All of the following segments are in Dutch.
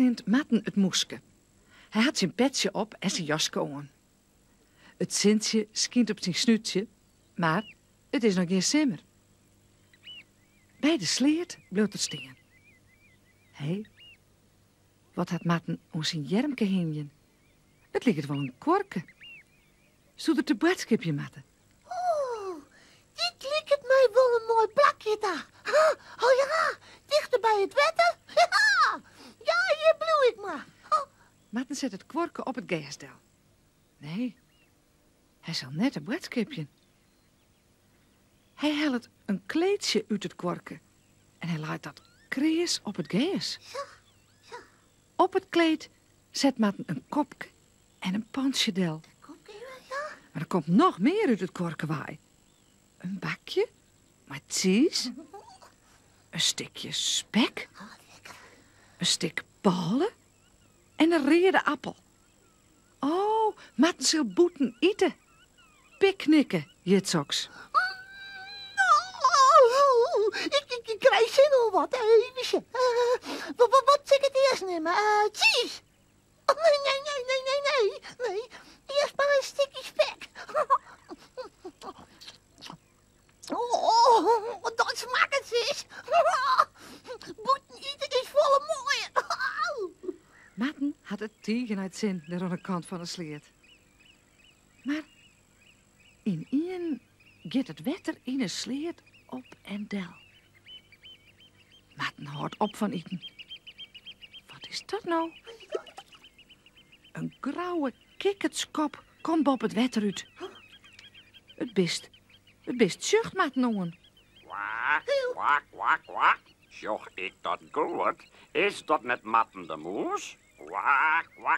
verschijnt Matten het moeske. Hij had zijn petje op en zijn jaske aan. Het Sintje schijnt op zijn snuitje, maar het is nog geen simmer. Bij de sleert bleef het staan. Hé, wat had Matten om zijn jermke hingen? Het lijkt wel een kwarke. Zoet het de boodschapje, Matten? Oh, dit lijkt het mij wel een mooi plakje daar. Oh ja, dichter bij het wetten. Ja, hier bloei ik maar. Matten zet het kwarke op het gasdel. Nee, hij zal net een boodschapje. Hij haalt een kleedje uit het kwarke en hij laat dat krees op het gas. Ja. Op het kleed zet Matten een kopje en een pansjedel. Ja. Maar er komt nog meer uit het kwarkewaai. Een bakje met cheese, een stukje spek, een stuk ballen en een reerde appel. Oh, Matten zal boeten eten. Picknicken, jitsoks. Ik krijg zin om wat even. Wat zeg ik het eerst nemen? Cheese. Oh, nee. Eerst maar een stukje spek. Oh, dat smaakt het vis. Boeten eten is volle mooie. Matten had het tegen uit zin daar aan de kant van de sleert. Maar in een gaat het wetter in een sleert op en del. Matten houdt op van eten. Wat is dat nou? Een grauwe kikkertskop komt op het wetter uit. Het best zucht Matten jongen. Kwak. Zocht ik dat goed? Is dat net Matten de Moes? Kwak. Ja,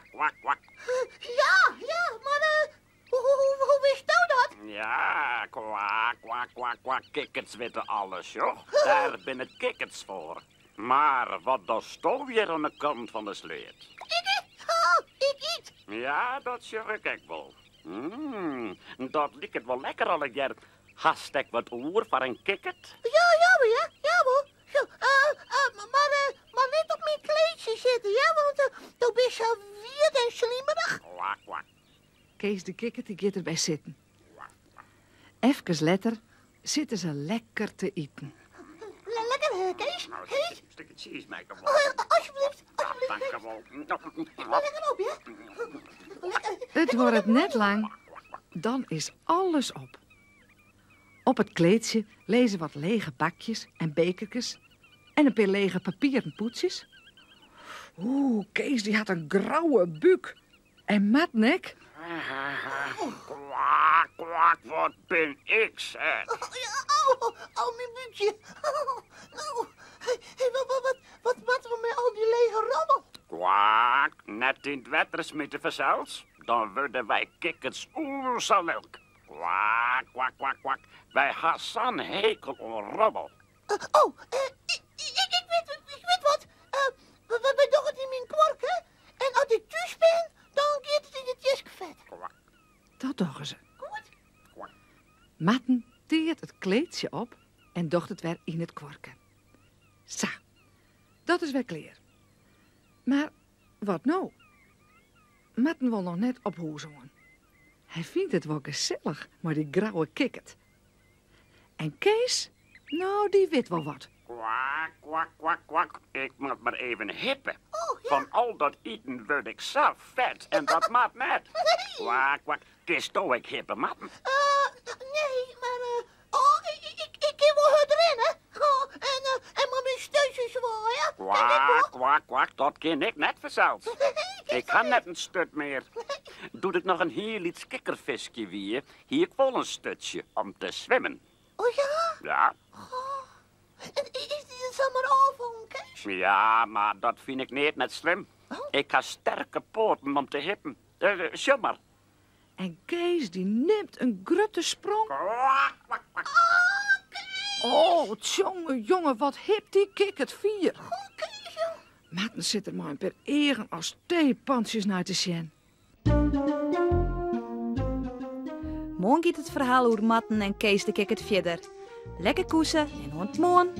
maar hoe wist u dat? Ja, kwak. Kikkers weten alles, joh. Daar ben het kikkers voor. Maar wat doet toch weer aan de kant van de sleet? Ik eet. Ja, dat zeg ik wel. Dat lijkt het wel lekker alle keer. Hast ik wat oer voor een kikkert? Ja, hoor. Maar niet op mijn kleedje zitten, ja, want dan ben je zo weird en slimmerig. Kwak. Kees de kikker die gaat erbij zitten. Even later zitten ze lekker te eten. Lekker, Kees. Nou, Kees. een stukje cheese maken we. Alsjeblieft. Dank je wel. Lekker op, ja? Lekker. Het wordt net lang, dan is alles op. Op het kleedje lezen wat lege bakjes en bekertjes en een paar lege papieren poetsjes. Kees die had een grauwe buik en matnek. Kwak, wat ben ik, zeg. Oh, mijn buikje. Nou, wat matten we met al die lege rommel? Kwak, net in het wetter smitten verzels, dan worden wij kikkers zo leuk. Kwak. Wij gaan hekel aan rommel. Ik weet wat. We doen het in mijn kwark, hè? En als ik thuis ben, dan gaat het in het jeskevet. Kwak. Dat doen ze. Goed? Kwak. Matten teert het kleedje op en docht het weer in het kwarken. Zo, dat is weer kleer. Maar wat nou? Matten wil nog net op hoezongen. Hij vindt het wel gezellig, maar die grauwe kikkert. En Kees? Nou, die weet wel wat. Kwak. Ik moet maar even hippen. Oh, ja. Van al dat eten word ik zo vet en dat maakt net. Kwak. Kist toch ik hippe matten. Nee, maar... ik kan wel het rennen. En maar mijn steutjes zwaaien. Kwak. Dat ken ik net verzeld. Ik ga net een stut meer. Doe ik nog een heel iets kikkervisje weer, hier ik wel een stutje om te zwemmen. Oh ja? Ja. En is die er zomaar afhangen, Kees? Ja, maar dat vind ik niet net slim. Ik ga sterke poten om te hippen. Zeg maar. En Kees die neemt een grutte sprong. Kwak. Oh, jongen, wat hip die kikkert vier. Kees, joh. Matten zit er maar een paar eren als theepansjes naar te zien. Morgen gaat het verhaal over Matten en Kees de Kikkert verder. Lekker koesen en ontmoen.